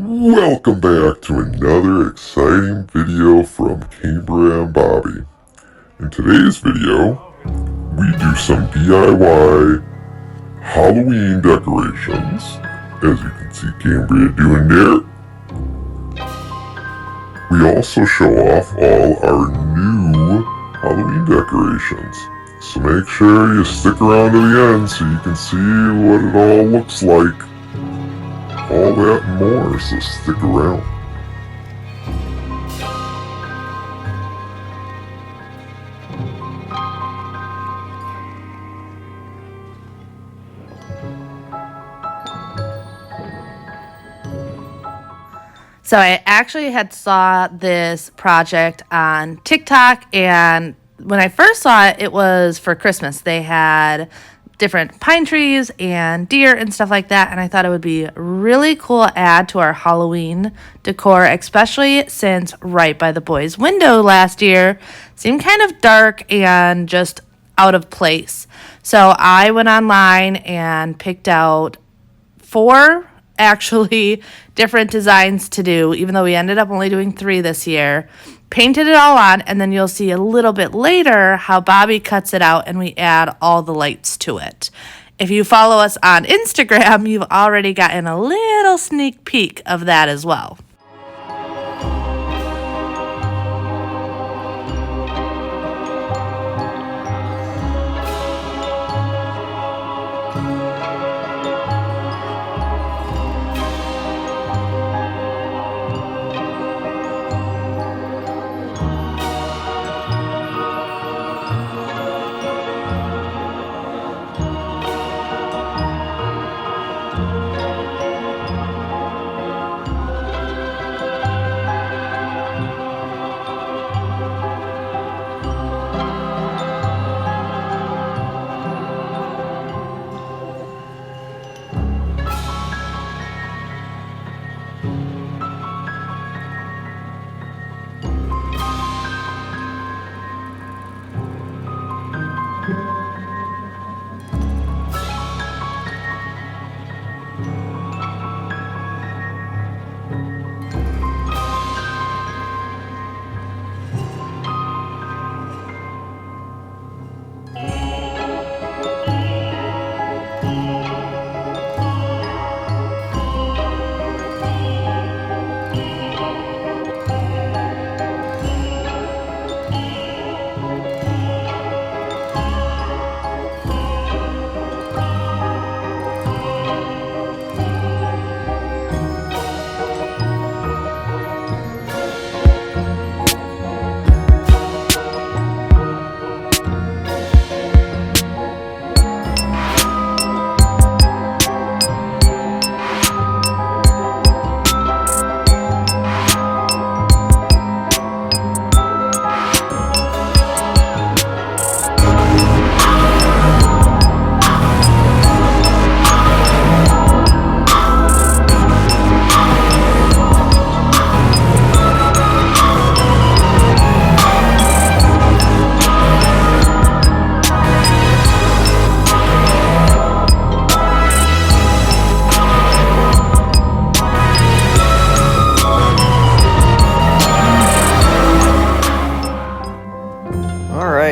Welcome back to another exciting video from Cambriea and Bobby. In today's video, we do some DIY Halloween decorations, as you can see Cambriea doing there. We also show off all our new Halloween decorations, so make sure you stick around to the end so you can see what it all looks like. All that and more, so stick around. So I actually had saw this project on TikTok, and when I first saw it, it was for Christmas. They had different pine trees and deer and stuff like that, and I thought it would be a really cool add to our Halloween decor, especially since right by the boys' window last year seemed kind of dark and just out of place. So I went online and picked out 4 actually different designs to do, even though we ended up only doing 3 this year. Painted it all on, and then you'll see a little bit later how Bobby cuts it out and we add all the lights to it. If you follow us on Instagram, you've already gotten a little sneak peek of that as well.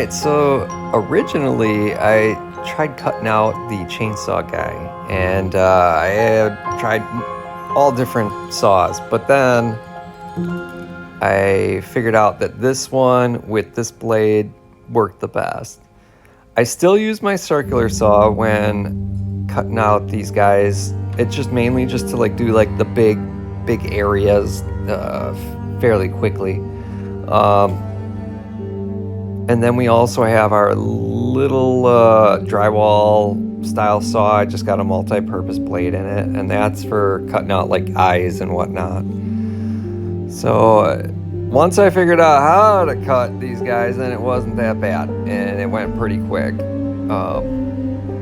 So originally I tried cutting out the chainsaw guy, and I had tried all different saws, but then I figured out that this one with this blade worked the best. I still use my circular saw when cutting out these guys. It's just mainly just to do the big areas fairly quickly. And then we also have our little drywall style saw. I just got a multi-purpose blade in it, and that's for cutting out eyes and whatnot. So once I figured out how to cut these guys, then it wasn't that bad, and it went pretty quick.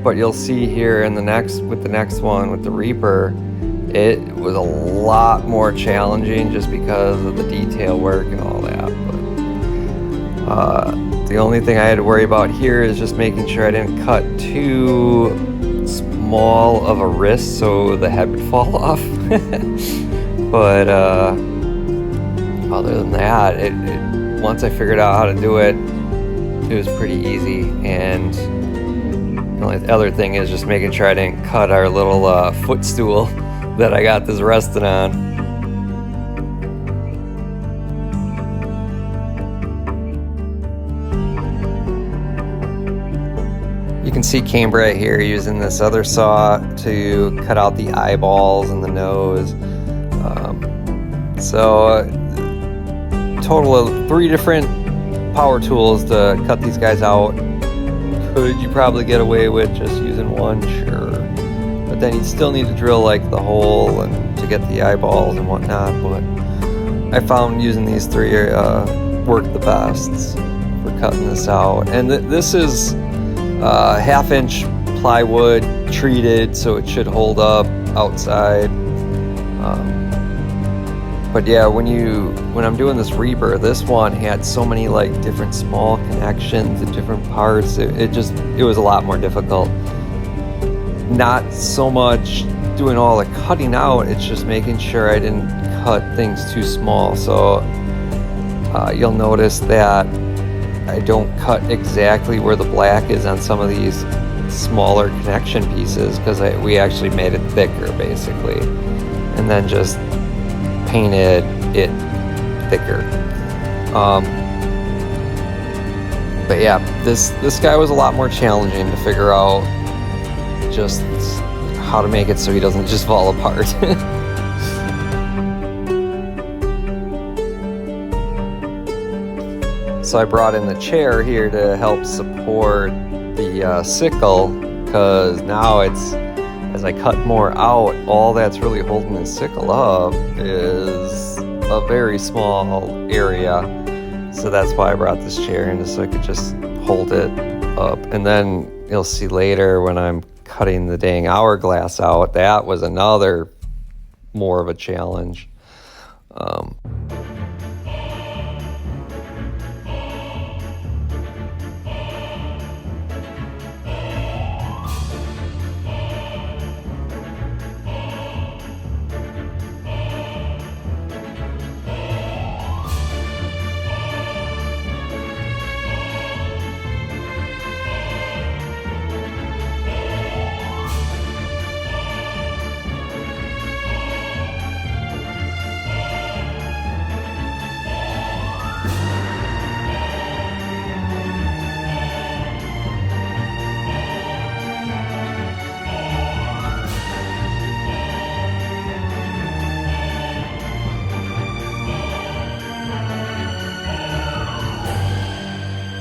But you'll see here with the next one with the Reaper, it was a lot more challenging just because of the detail work and all that. But the only thing I had to worry about here is just making sure I didn't cut too small of a wrist so the head would fall off. But other than that, once I figured out how to do it, it was pretty easy. And the only other thing is just making sure I didn't cut our little footstool that I got this resting on. You can see Cambriea here using this other saw to cut out the eyeballs and the nose. Total of 3 different power tools to cut these guys out. Could you probably get away with just using one? Sure. But then you'd still need to drill like the hole and to get the eyeballs and whatnot. But I found using these 3 work the best for cutting this out. And this is 1/2-inch plywood treated, so it should hold up outside. But yeah, when I'm doing this reaper, this one had so many like different small connections and different parts. It was a lot more difficult. Not so much doing all the cutting out, it's just making sure I didn't cut things too small. So you'll notice that I don't cut exactly where the black is on some of these smaller connection pieces, because we actually made it thicker basically, and then just painted it thicker. But yeah, this guy was a lot more challenging to figure out just how to make it so he doesn't just fall apart. So I brought in the chair here to help support the sickle, because now as I cut more out, all that's really holding the sickle up is a very small area. So that's why I brought this chair in, just so I could just hold it up. And then you'll see later when I'm cutting the dang hourglass out, that was another more of a challenge.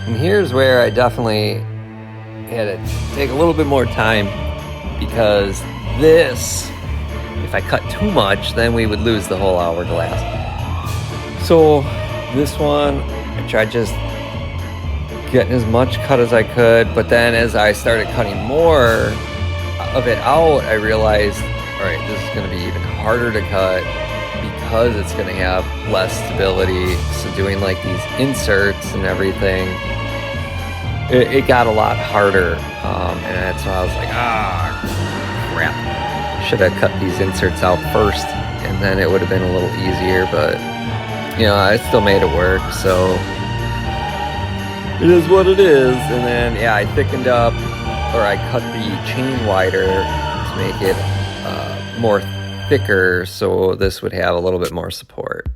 And here's where I definitely had to take a little bit more time, because this, if I cut too much, then we would lose the whole hourglass. So this one, I tried just getting as much cut as I could, but then as I started cutting more of it out, I realized, all right, this is going to be even harder to cut because it's going to have less stability. So doing like these inserts and everything, it got a lot harder, and so I was like, crap, should have cut these inserts out first, and then it would have been a little easier. But you know, I still made it work, so it is what it is. And then yeah, I thickened up, or I cut the chain wider to make it more thicker, so this would have a little bit more support.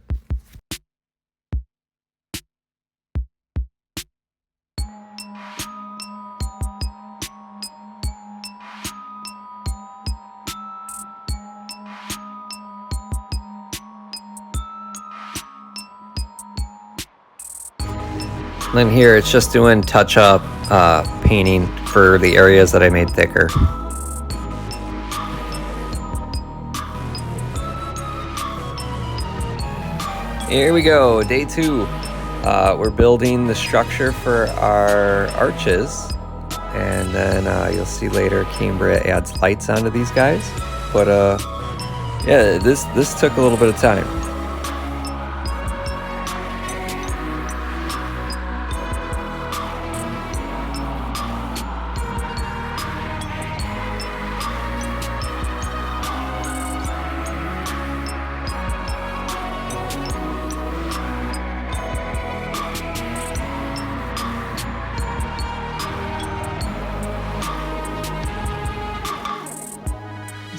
Then here it's just doing touch-up painting for the areas that I made thicker. Here we go, day 2. We're building the structure for our arches, and then you'll see later Cambriea adds lights onto these guys. But yeah, this took a little bit of time.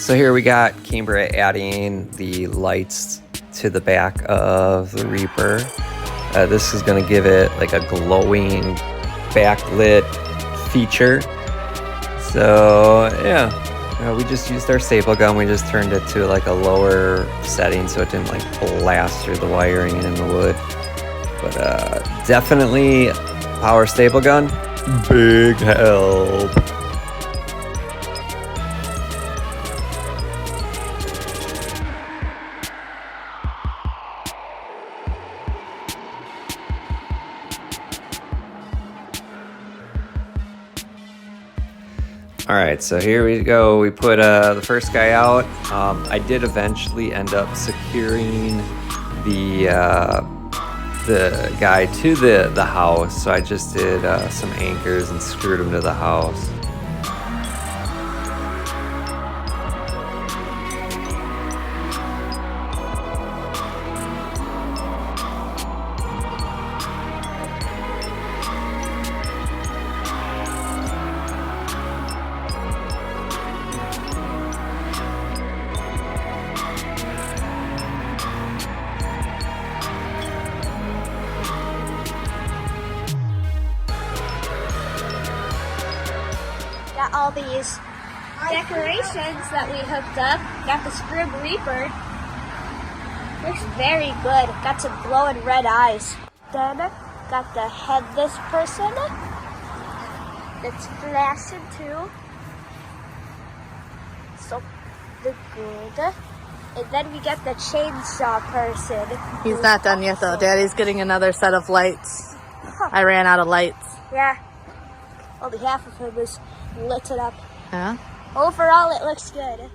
So here we got Cambriea adding the lights to the back of the Reaper. This is going to give it like a glowing backlit feature. So yeah, we just used our staple gun. We just turned it to like a lower setting so it didn't like blast through the wiring and in the wood. But definitely power staple gun, big help. All right, so here we go. We put the first guy out. I did eventually end up securing the guy to the house. So I just did some anchors and screwed him to the house. Got all these decorations that we hooked up. Got the Grim Reaper. Looks very good. Got some glowing red eyes. Then got the headless person. That's flashing too. So the good. And then we got the chainsaw person. He's not done yet though. Daddy's getting another set of lights. I ran out of lights. Yeah. Only half of him was lit it up. Yeah. Overall, it looks good.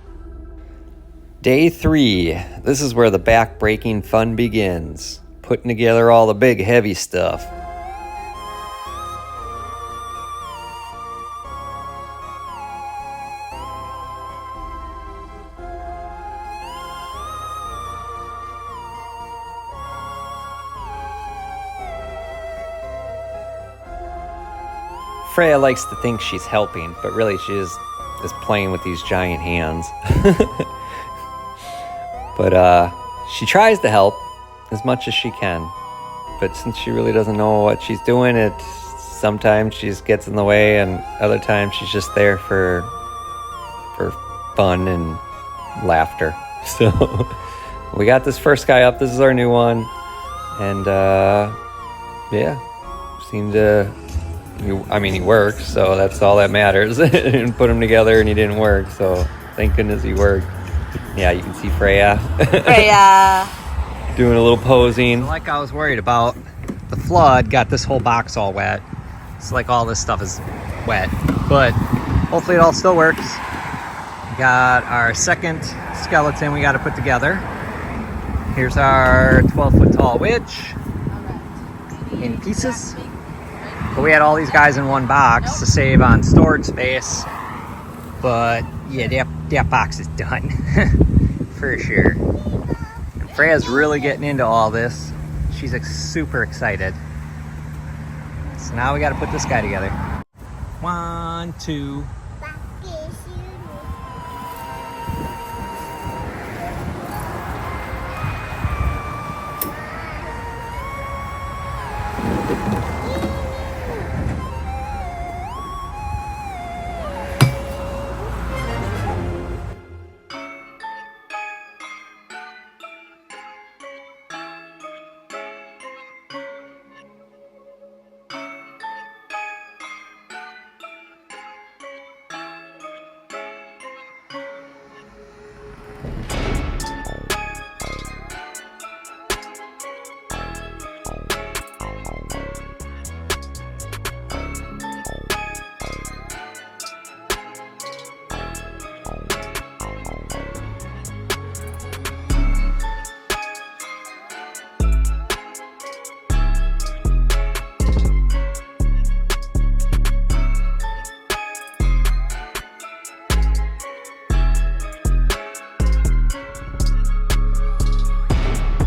Day 3. This is where the back-breaking fun begins. Putting together all the big, heavy stuff. Freya likes to think she's helping, but really she is playing with these giant hands. But she tries to help as much as she can. But since she really doesn't know what she's doing, sometimes she just gets in the way, and other times she's just there for fun and laughter. So we got this first guy up. This is our new one, and yeah, seemed to. He worked, so that's all that matters. And put him together, and he didn't work, so thank goodness he worked. Yeah, you can see Freya. Freya. Doing a little posing. Like I was worried about, the flood got this whole box all wet. So like all this stuff is wet, but hopefully it all still works. We got our second skeleton we got to put together. Here's our 12-foot tall witch in pieces. But we had all these guys in one box to save on storage space. But yeah, that box is done for sure. And Freya's really getting into all this. She's super excited. So now we got to put this guy together. 1, 2.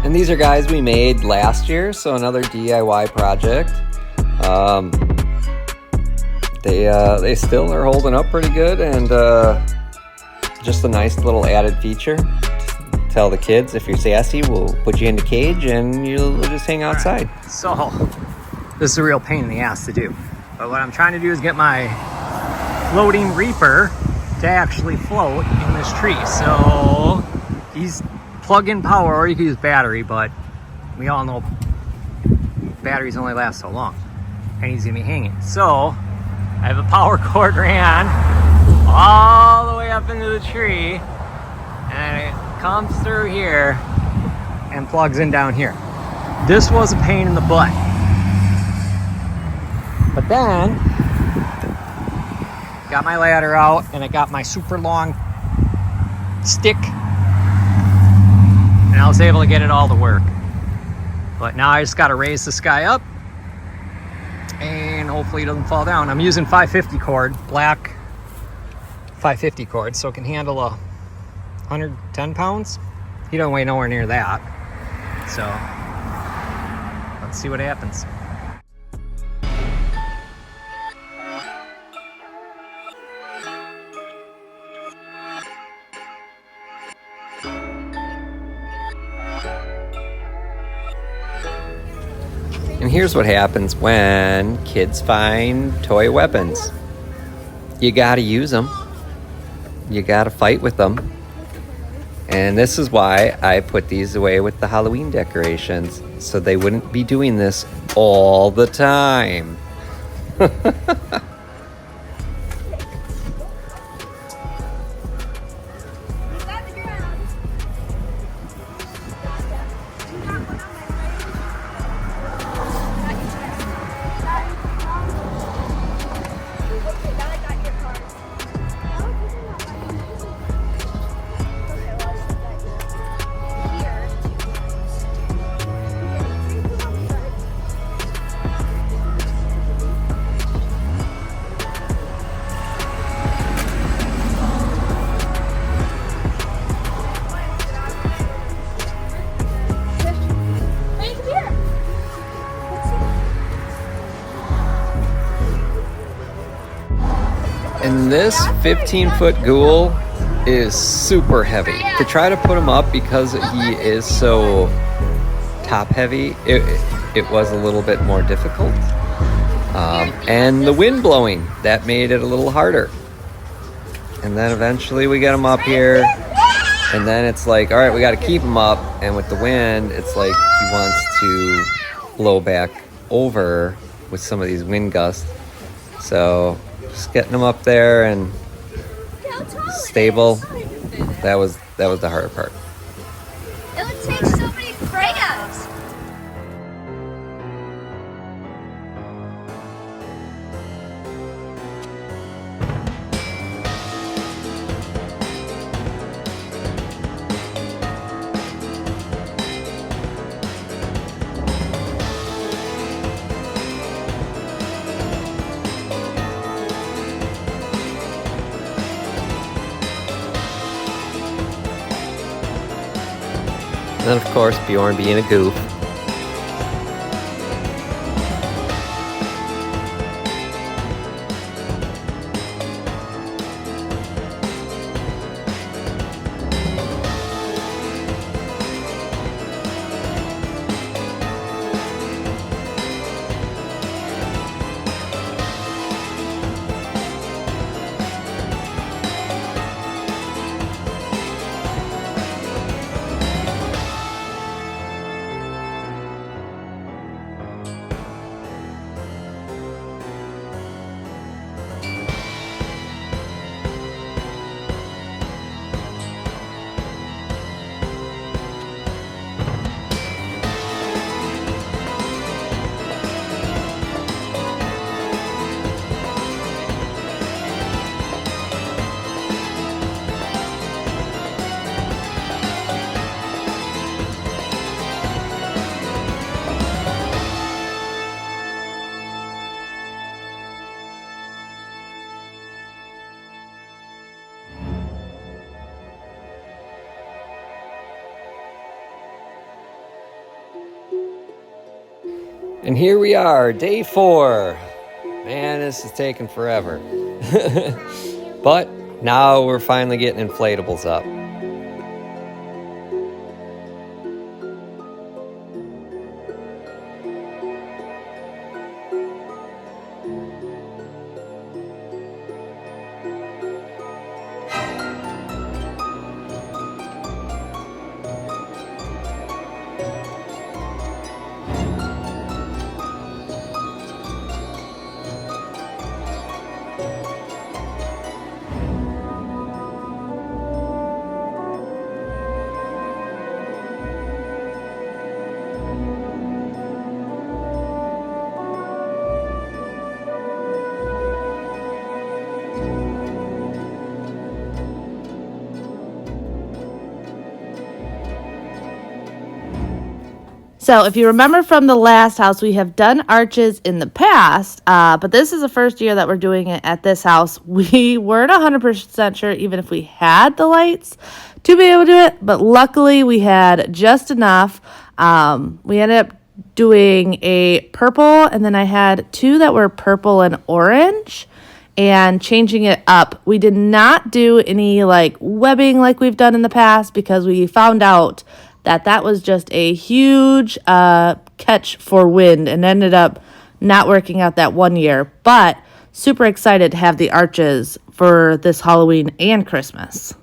And these are guys we made last year, so another DIY project. They still are holding up pretty good, and just a nice little added feature. Tell the kids if you're sassy, we'll put you in the cage and you'll just hang outside. Right. So this is a real pain in the ass to do. But what I'm trying to do is get my floating reaper to actually float in this tree. So he's plug-in power, or you can use battery, but we all know batteries only last so long. And he's gonna be hanging. So I have a power cord ran all the way up into the tree, and it comes through here and plugs in down here. This was a pain in the butt. But then, got my ladder out and I got my super long stick and I was able to get it all to work. But now I just got to raise this guy up and hopefully it doesn't fall down. I'm using 550 cord, black 550 cord, so it can handle 110 pounds. He don't weigh nowhere near that. So let's see what happens. And here's what happens when kids find toy weapons. You gotta use them. You gotta fight with them. And this is why I put these away with the Halloween decorations, so they wouldn't be doing this all the time. And this 15-foot ghoul is super heavy. To try to put him up, because he is so top heavy, it was a little bit more difficult. And the wind blowing, that made it a little harder. And then eventually we get him up here, and then it's like, all right, we got to keep him up. And with the wind, it's like he wants to blow back over with some of these wind gusts. So just getting him up there and stable, that was the harder part. It would take so many crayons. And then, of course, Bjorn being a goof. And here we are, day 4. Man, this is taking forever. But Now we're finally getting inflatables up. So if you remember from the last house, we have done arches in the past, but this is the first year that we're doing it at this house. We weren't 100% sure even if we had the lights to be able to do it, but luckily we had just enough. We ended up doing a purple, and then I had two that were purple and orange, and changing it up. We did not do any like webbing like we've done in the past because we found out that was just a huge catch for wind and ended up not working out that one year. But super excited to have the arches for this Halloween and Christmas.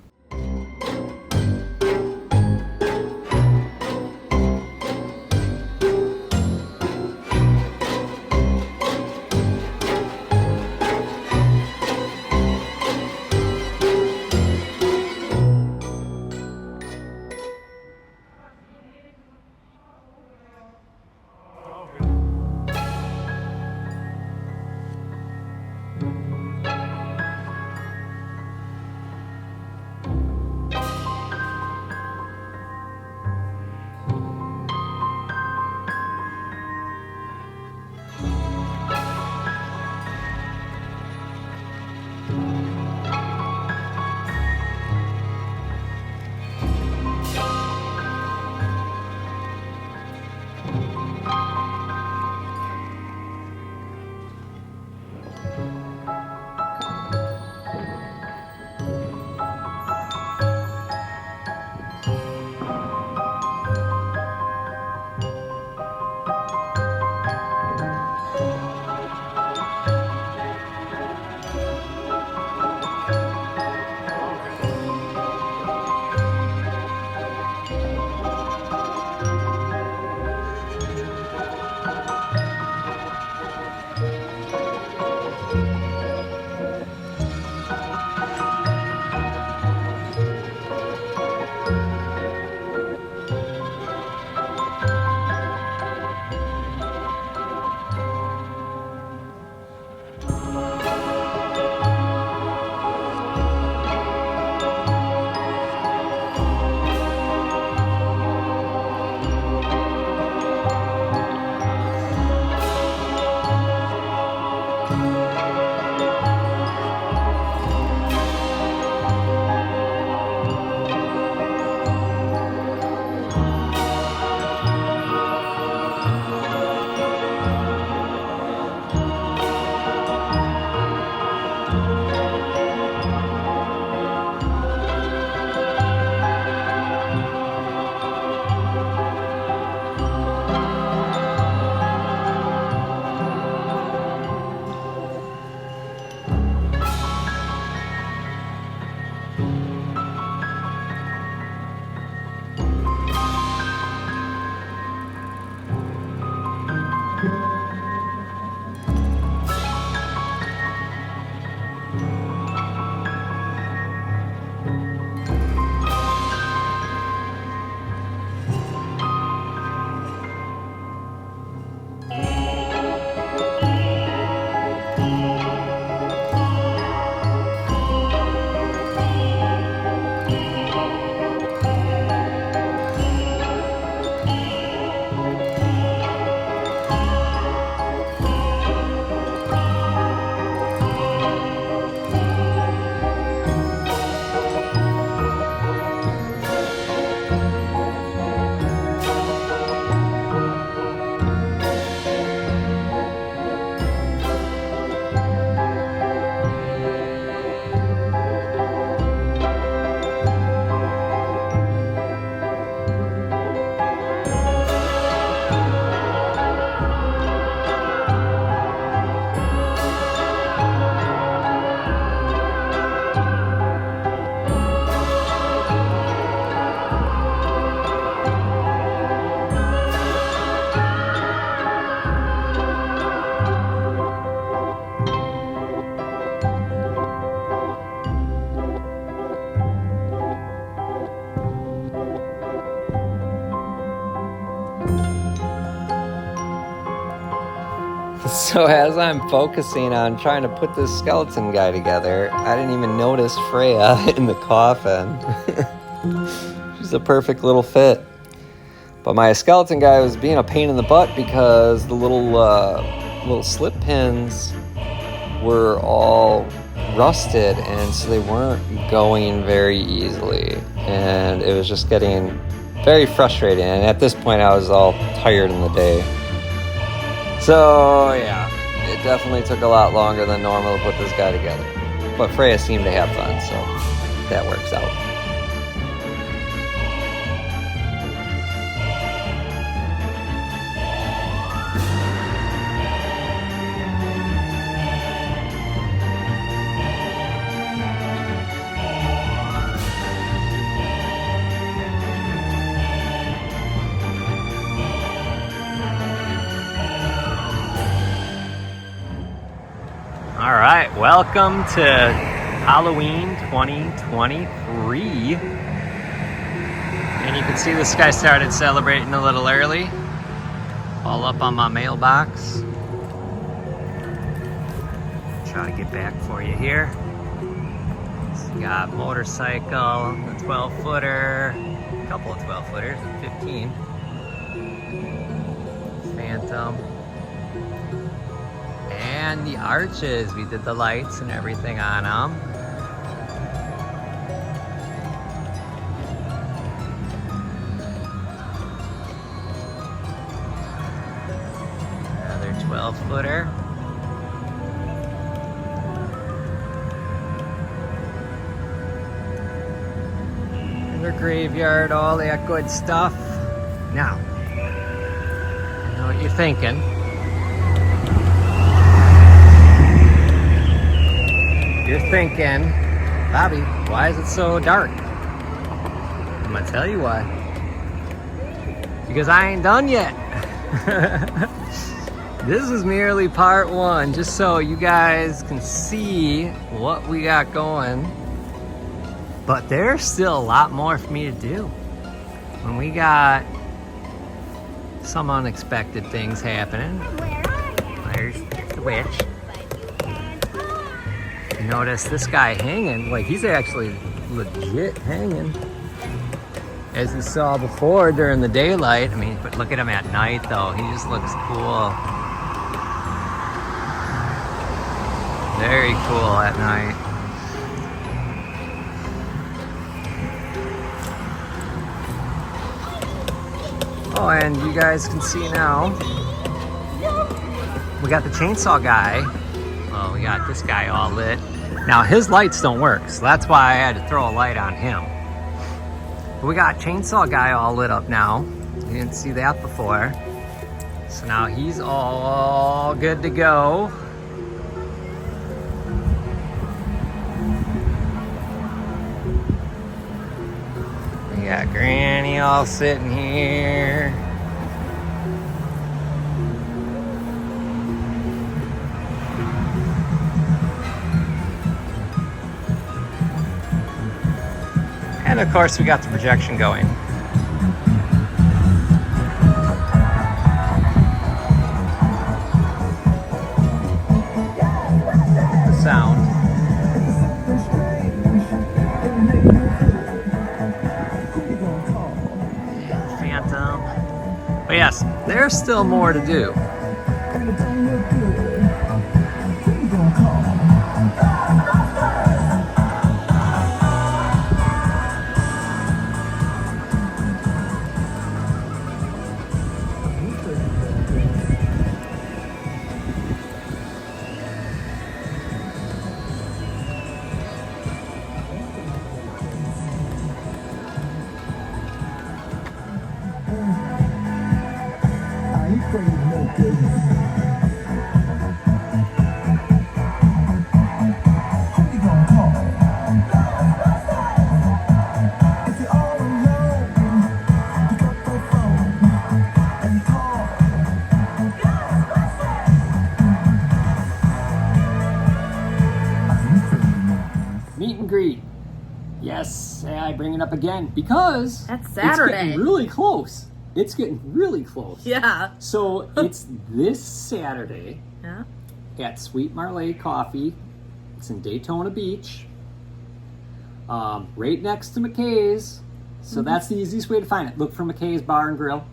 So as I'm focusing on trying to put this skeleton guy together, I didn't even notice Freya in the coffin. She's a perfect little fit. But my skeleton guy was being a pain in the butt because the little slip pins were all rusted, and so they weren't going very easily. And it was just getting very frustrating. And at this point, I was all tired in the day. So yeah, it definitely took a lot longer than normal to put this guy together. But Freya seemed to have fun, so that works out. All right, welcome to Halloween 2023. And you can see this guy started celebrating a little early. All up on my mailbox. Try to get back for you here. So you got motorcycle, a 12-footer, a couple of 12-footers, and 15. Phantom. And the arches, we did the lights and everything on them. Another 12-footer. Another graveyard, all that good stuff. Now, I know what you're thinking. You're thinking, Bobby, why is it so dark? I'm gonna tell you why. Because I ain't done yet. This is merely part one, just so you guys can see what we got going. But there's still a lot more for me to do. When we got some unexpected things happening. There's the witch. Notice this guy hanging, like he's actually legit hanging. As you saw before during the daylight, I mean, but look at him at night though, he just looks cool. Very cool at night. Oh, and you guys can see now, we got the chainsaw guy. Well, we got this guy all lit. Now his lights don't work, so that's why I had to throw a light on him. But we got chainsaw guy all lit up now. You didn't see that before. So now he's all good to go. We got Granny all sitting here. And of course, we got the projection going. The sound. Phantom. But yes, there's still more to do. Meet and greet. Yes, I bring it up again because That's Saturday. It's getting really close. It's getting really close. Yeah. So it's this Saturday. Yeah. at Sweet Marlay Coffee. It's in Daytona Beach, right next to McKay's. So that's the easiest way to find it. Look for McKay's Bar and Grill.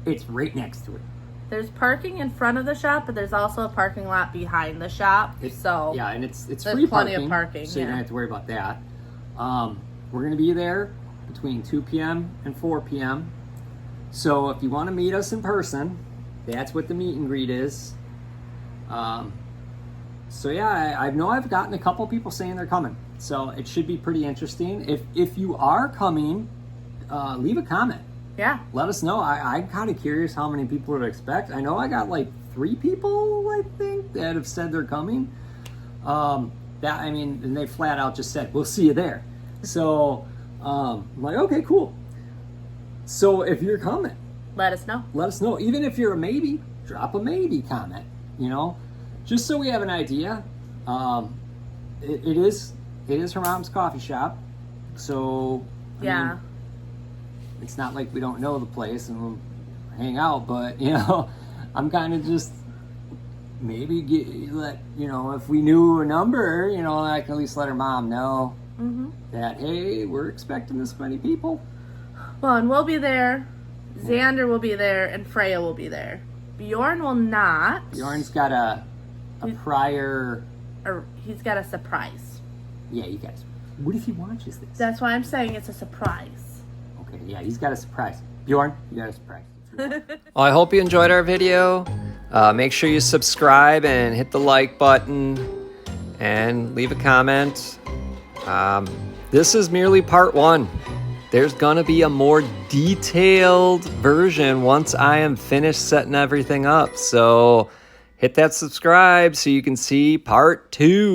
It's right next to it. There's parking in front of the shop, but there's also a parking lot behind the shop. So yeah, and it's there's free plenty parking, of parking. so you don't have to worry about that. We're gonna be there between 2 p.m. and 4 p.m. So if you want to meet us in person, that's what the meet and greet is. So yeah, I know I've gotten a couple people saying they're coming, so it should be pretty interesting. If you are coming, leave a comment. Yeah. Let us know. I'm kind of curious how many people to expect. I know I got like 3 people, I think, that have said they're coming. And they flat out just said, we'll see you there. So I'm like, okay, cool. So if you're coming, Let us know. let us know. Even if you're a maybe, drop a maybe comment, just so we have an idea. It is her mom's coffee shop. So, I Yeah. mean, it's not like we don't know the place and we'll hang out, but I'm kind of just maybe if we knew a number, I can at least let her mom know that, hey, we're expecting this many people. Well, and we'll be there. Xander will be there, and Freya will be there. Bjorn will not. Bjorn's got a prior. Or he's got a surprise. Yeah, you guys. What if he watches this? That's why I'm saying it's a surprise. Okay, yeah, he's got a surprise. Bjorn, you got a surprise. Well, I hope you enjoyed our video. Make sure you subscribe and hit the like button and leave a comment. This is merely part 1. There's gonna be a more detailed version once I am finished setting everything up. So hit that subscribe so you can see part 2.